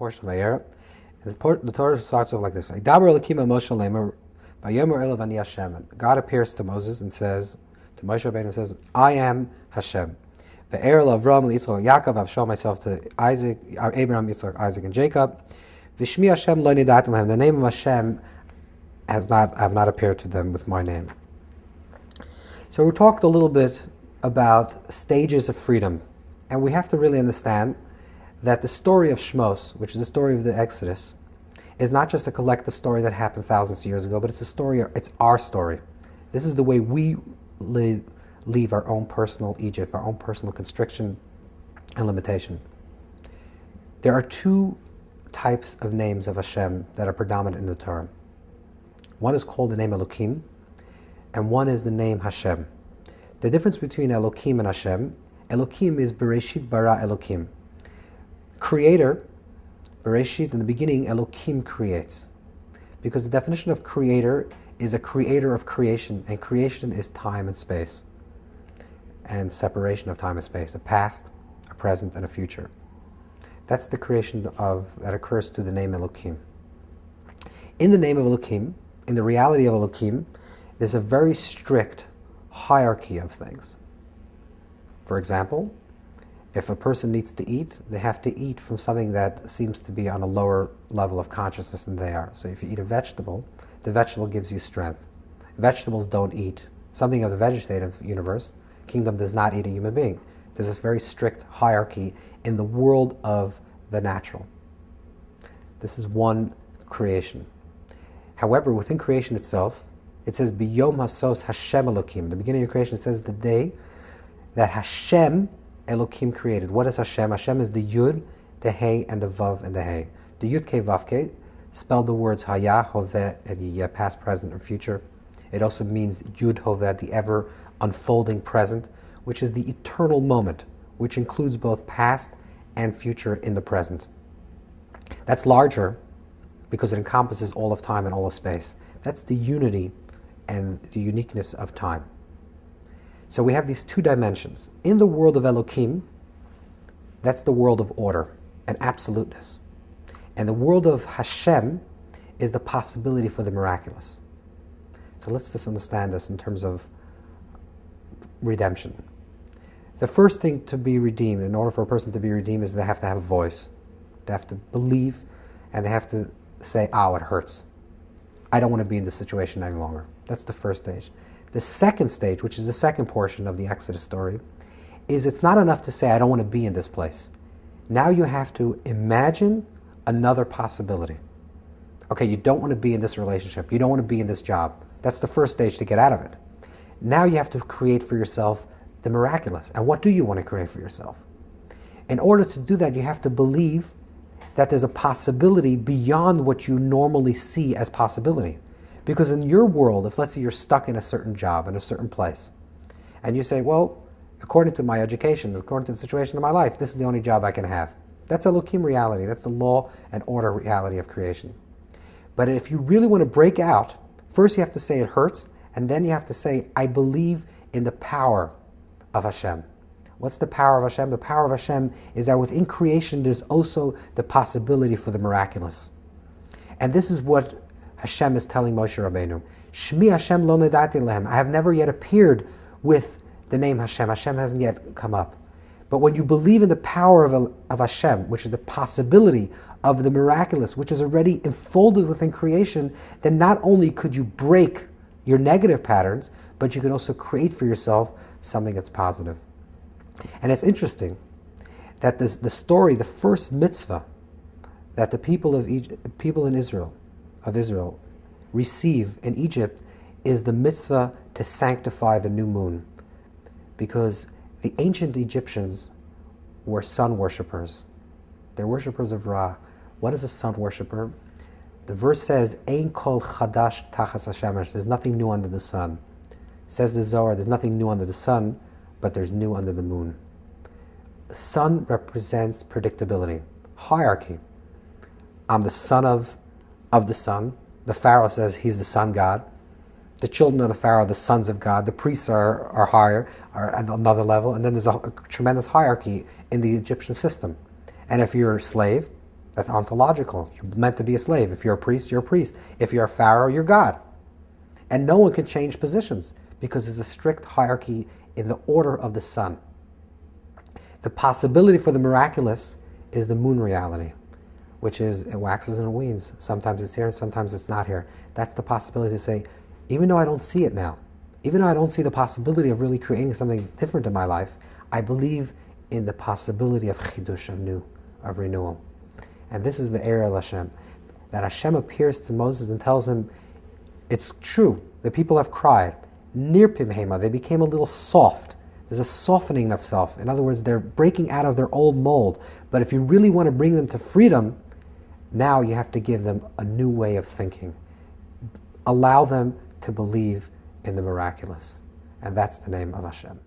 portion of Vayera. The Torah starts off like this: God appears to Moses and says, to Moshe Rabbeinu says, "I am Hashem." The Eir Avram, Yitzchak, Yaakov. I've shown myself to Isaac, Abraham, Yitzchak, Isaac, and Jacob. V'shmi Hashem lo nidat lehem. The name of Hashem I have not appeared to them with my name. So we talked a little bit about stages of freedom, and we have to really understand that the story of Shmos, which is the story of the Exodus, is not just a collective story that happened thousands of years ago, but it's our story. This is the way we leave our own personal Egypt, our own personal constriction and limitation. There are two types of names of Hashem that are predominant in the Torah. One is called the name Elokim, and one is the name Hashem. The difference between Elokim and Hashem, Elokim is Bereshit bara Elokim. Creator, Bereshit, in the beginning, Elokim creates. Because the definition of creator is a creator of creation, and creation is time and space, and separation of time and space, a past, a present, and a future. That's the creation that occurs through the name Elokim. In the name of Elokim, in the reality of Elokim, there's a very strict hierarchy of things. For example, if a person needs to eat, they have to eat from something that seems to be on a lower level of consciousness than they are. So if you eat a vegetable, the vegetable gives you strength. Vegetables don't eat. Something of the vegetative universe, kingdom does not eat a human being. There's this very strict hierarchy in the world of the natural. This is one creation. However, within creation itself, it says, B'yom hasos Hashem Elokim. The beginning of creation says the day that Hashem Elokim created. What is Hashem? Hashem is the Yud, the Hey, and the Vav, and the Hey. The Yud Ke Vav Ke spell the words Haya, Hoveh, and Yeh, past, present, and future. It also means Yud Hoveh, the ever unfolding present, which is the eternal moment, which includes both past and future in the present. That's larger because it encompasses all of time and all of space. That's the unity and the uniqueness of time. So we have these two dimensions. In the world of Elokim, that's the world of order and absoluteness. And the world of Hashem is the possibility for the miraculous. So let's just understand this in terms of redemption. The first thing to be redeemed, in order for a person to be redeemed, is they have to have a voice. They have to believe, and they have to say, "Ow, it hurts. I don't want to be in this situation any longer." That's the first stage. The second stage, which is the second portion of the Exodus story, is it's not enough to say, "I don't want to be in this place." Now you have to imagine another possibility. Okay, you don't want to be in this relationship. You don't want to be in this job. That's the first stage to get out of it. Now you have to create for yourself the miraculous. And what do you want to create for yourself? In order to do that, you have to believe that there's a possibility beyond what you normally see as possibility. Because in your world, if let's say you're stuck in a certain job, in a certain place, and you say, well, according to my education, according to the situation of my life, this is the only job I can have. That's Elohim reality. That's the law and order reality of creation. But if you really want to break out, first you have to say it hurts, and then you have to say, I believe in the power of Hashem. What's the power of Hashem? The power of Hashem is that within creation there's also the possibility for the miraculous. And this is what Hashem is telling Moshe Rabbeinu. Shmi Hashem lo nedati lehem. I have never yet appeared with the name Hashem. Hashem hasn't yet come up. But when you believe in the power of Hashem, which is the possibility of the miraculous, which is already enfolded within creation, then not only could you break your negative patterns, but you can also create for yourself something that's positive. And it's interesting that the story, the first mitzvah that the people in Israel receive in Egypt is the mitzvah to sanctify the new moon. Because the ancient Egyptians were sun worshippers. They're worshippers of Ra. What is a sun worshipper? The verse says, Ein kol chadash tachas hashemesh. There's nothing new under the sun. Says the Zohar, there's nothing new under the sun, but there's new under the moon. The sun represents predictability, hierarchy. I'm the son of the sun. The Pharaoh says he's the sun god. The children of the Pharaoh are the sons of God. The priests are higher, are at another level. And then there's a tremendous hierarchy in the Egyptian system. And if you're a slave, That's ontological. You're meant to be a slave. If you're a priest, you're a priest. If you're a pharaoh, you're God. And no one can change positions because there's a strict hierarchy in the order of the sun. The possibility for the miraculous is the moon reality, which is it waxes and it wanes. Sometimes it's here and sometimes it's not here. That's the possibility to say, even though I don't see it now, even though I don't see the possibility of really creating something different in my life, I believe in the possibility of chidush, of renewal. And this is the Eir El Hashem, that Hashem appears to Moses and tells him, it's true, the people have cried. Nirpim Hema, they became a little soft. There's a softening of self. In other words, they're breaking out of their old mold. But if you really want to bring them to freedom, now you have to give them a new way of thinking. Allow them to believe in the miraculous. And that's the name of Hashem.